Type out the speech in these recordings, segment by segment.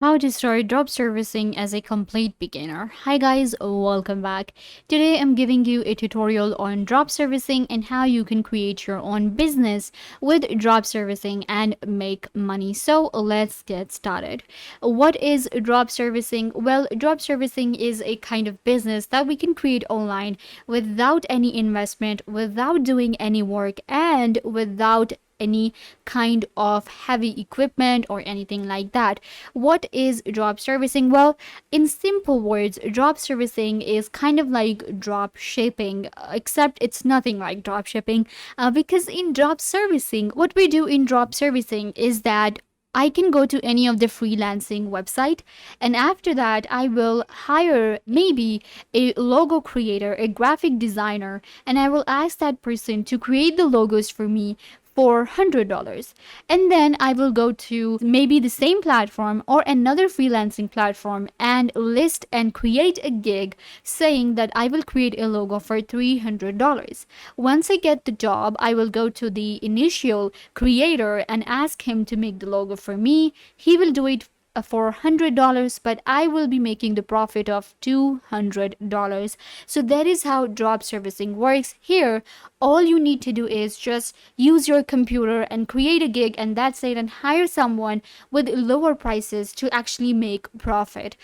How to start drop servicing as a complete beginner. Hi guys, welcome back. Today I'm giving you a tutorial on drop servicing and how you can create your own business with drop servicing and make money. So let's get started. What is drop servicing? Well, drop servicing is a kind of business that we can create online without any investment, without doing any work, and without any kind of heavy equipment or anything like that. What is drop servicing? Well, in simple words, drop servicing is kind of like drop shipping, except it's nothing like drop shipping. Because in drop servicing, what we do in drop servicing is that I can go to any of the freelancing website, and after that I will hire maybe a logo creator, a graphic designer, and I will ask that person to create the logos for me for $100. And then I will go to maybe the same platform or another freelancing platform and list and create a gig saying that I will create a logo for $300. Once I get the job, I will go to the initial creator and ask him to make the logo for me. He will do it for $100, but I will be making the profit of $200. So that is how drop servicing works. Here, all you need to do is just use your computer and create a gig, and that's it, and hire someone with lower prices to actually make profit.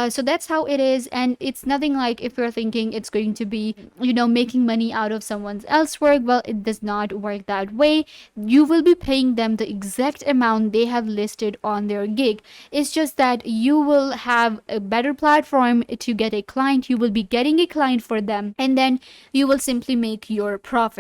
So that's how it is, and it's nothing like if you're thinking it's going to be, making money out of someone else's work. Well, it does not work that way. You will be paying them the exact amount they have listed on their gig. It's just that you will have a better platform to get a client. You will be getting a client for them, and then you will simply make your profit.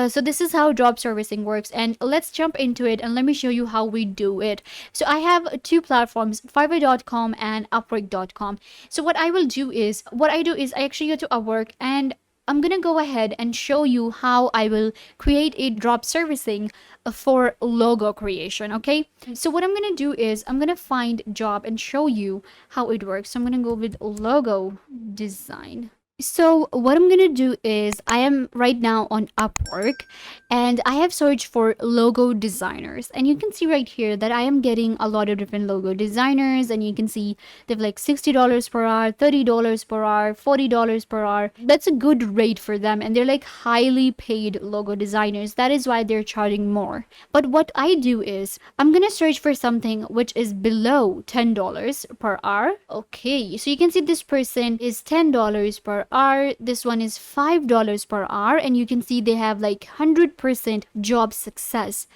So this is how drop servicing works, and let's jump into it and let me show you how we do it. So I have two platforms, fiverr.com and upwork.com. So what I do is I actually go to Upwork, and I'm gonna go ahead and show you how I will create a drop servicing for logo creation. Okay, so what I'm gonna do is I'm gonna find job and show you how it works. So I'm gonna go with logo design. So what I'm gonna do is I am right now on Upwork, and I have searched for logo designers, and you can see right here that I am getting a lot of different logo designers, and you can see they've like $60 per hour, $30 per hour, $40 per hour. That's a good rate for them, and they're like highly paid logo designers. That is why they're charging more. But what I do is I'm gonna search for something which is below $10 per hour. Okay, so you can see this person is $10 per hour. This one is $5 per hour, and you can see they have like 100% job success.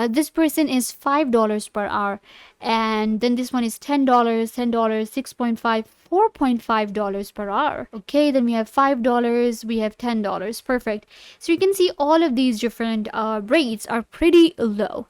This person is $5 per hour, and then this one is $10, $10, 6.5, $4.5 per hour. Okay, then we have $5, we have $10. Perfect. So you can see all of these different rates are pretty low.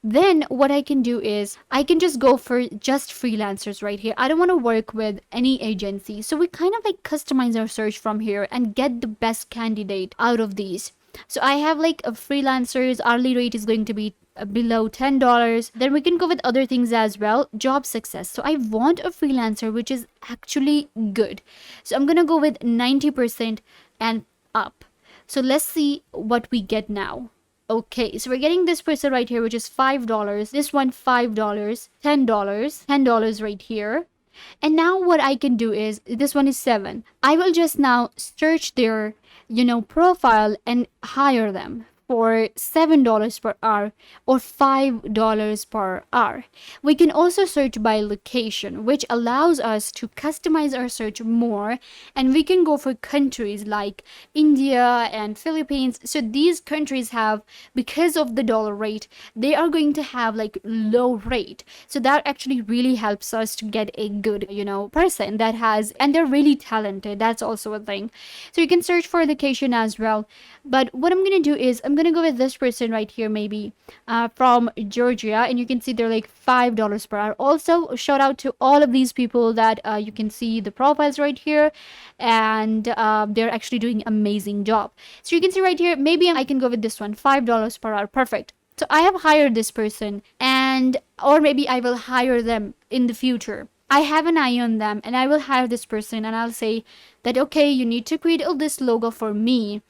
Then what I can do is I can just go for just freelancers right here. I don't want to work with any agency. So we kind of like customize our search from here and get the best candidate out of these. So I have like a freelancers hourly rate is going to be below $10. Then we can go with other things as well. Job success. So I want a freelancer which is actually good. So I'm gonna go with 90% and up. So let's see what we get now. Okay, so we're getting this person right here, which is $5. This one $5, $10 right here. And now what I can do is this one is 7. I will just now search their profile and hire them for $7 per hour or $5 per hour. We can also search by location, which allows us to customize our search more, and we can go for countries like India and Philippines. So these countries have, because of the dollar rate, they are going to have like low rate. So that actually really helps us to get a good, person that has, and they're really talented. That's also a thing. So you can search for location as well. But what I'm gonna do is I'm gonna go with this person right here, maybe from Georgia, and you can see they're like $5 per hour. Also, shout out to all of these people that you can see the profiles right here, and they're actually doing amazing job. So you can see right here, maybe I can go with this one, $5 per hour. Perfect. So I have hired this person, and or maybe I will hire them in the future. I have an eye on them, and I will hire this person, and I'll say that okay, you need to create all this logo for me,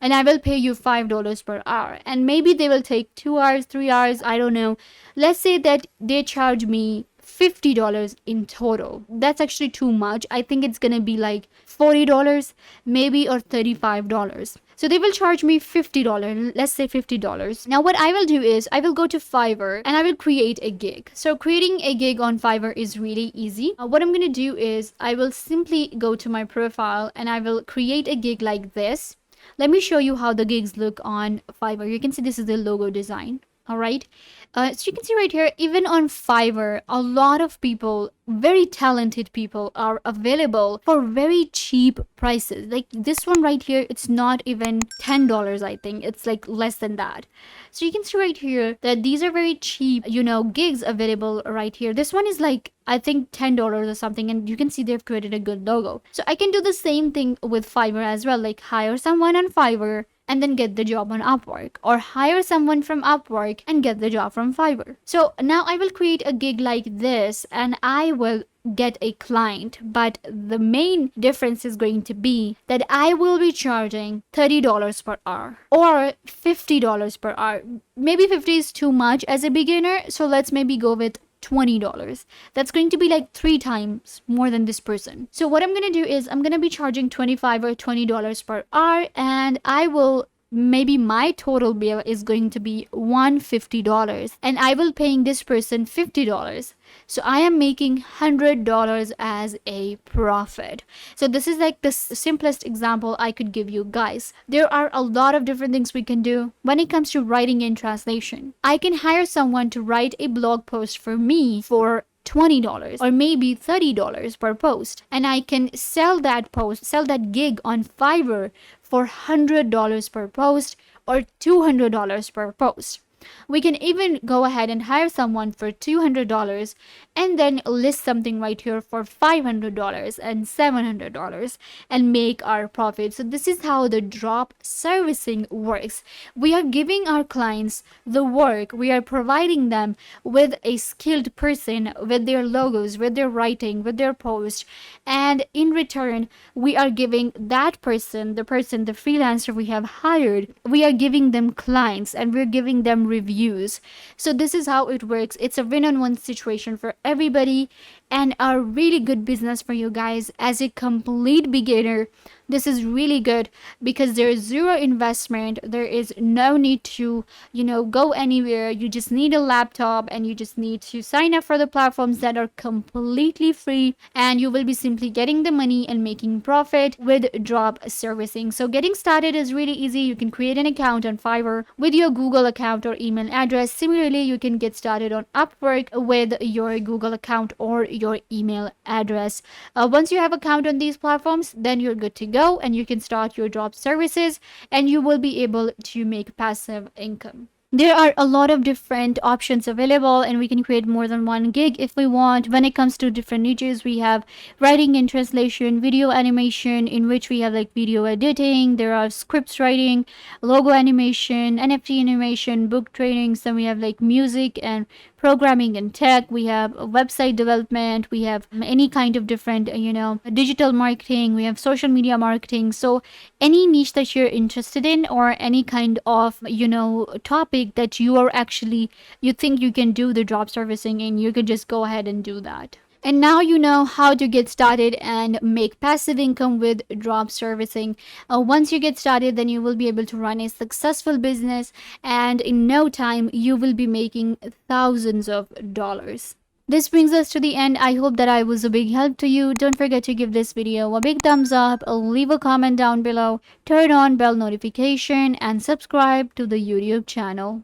and I will pay you $5 per hour. And maybe they will take 2 hours, 3 hours, I don't know. Let's say that they charge me $50 in total. That's actually too much. I think it's gonna be like $40 maybe, or $35. So they will charge me $50. Let's say $50. Now what I will do is I will go to Fiverr and I will create a gig. So creating a gig on Fiverr is really easy. What I'm gonna do is I will simply go to my profile and I will create a gig like this. Let me show you how the gigs look on Fiverr. You can see this is the logo design. All right. So you can see right here, even on Fiverr, a lot of people, very talented people, are available for very cheap prices. Like this one right here, it's not even $10, I think. It's like less than that. So you can see right here that these are very cheap, gigs available right here. This one is like, I think $10 or something, and you can see they've created a good logo. So I can do the same thing with Fiverr as well, like hire someone on Fiverr and then get the job on Upwork, or hire someone from Upwork and get the job from Fiverr. So now I will create a gig like this and I will get a client, but the main difference is going to be that I will be charging $30 per hour or $50 per hour. Maybe 50 is too much as a beginner, so let's maybe go with $20. That's going to be like 3 times more than this person. So what I'm going to do is I'm going to be charging $25 or $20 per hour, and I will, maybe my total bill is going to be $150, and I will paying this person $50. So I am making $100 as a profit. So this is like the simplest example I could give you guys. There are a lot of different things we can do when it comes to writing and translation. I can hire someone to write a blog post for me for $20 or maybe $30 per post, and I can sell that gig on Fiverr for $100 per post or $200 per post. We can even go ahead and hire someone for $200 and then list something right here for $500 and $700 and make our profit. So this is how the drop servicing works. We are giving our clients the work. We are providing them with a skilled person with their logos, with their writing, with their post. And in return, we are giving that person, the freelancer we have hired, we are giving them clients and we're giving them reviews. So this is how it works. It's a win-on-one situation for everybody and a really good business for you guys. As a complete beginner, this is really good because there is zero investment. There is no need to, go anywhere. You just need a laptop and you just need to sign up for the platforms that are completely free, and you will be simply getting the money and making profit with drop servicing. So getting started is really easy. You can create an account on Fiverr with your Google account or email address. Similarly, you can get started on Upwork with your Google account or your email address. Once you have account on these platforms, then you're good to go and you can start your drop services and you will be able to make passive income. There are a lot of different options available and we can create more than one gig if we want. When it comes to different niches, we have writing and translation, video animation, in which we have like video editing, there are scripts writing, logo animation, NFT animation, book trainings, then we have like music and programming and tech, we have website development, we have any kind of different digital marketing, we have social media marketing. So any niche that you're interested in or any kind of topic that you think you can do the drop servicing in, you could just go ahead and do that. And now you know how to get started and make passive income with drop servicing. Once you get started, then you will be able to run a successful business, and in no time you will be making thousands of dollars. This brings us to the end. I hope that I was a big help to you. Don't forget to give this video a big thumbs up, leave a comment down below, turn on bell notification, and subscribe to the YouTube channel.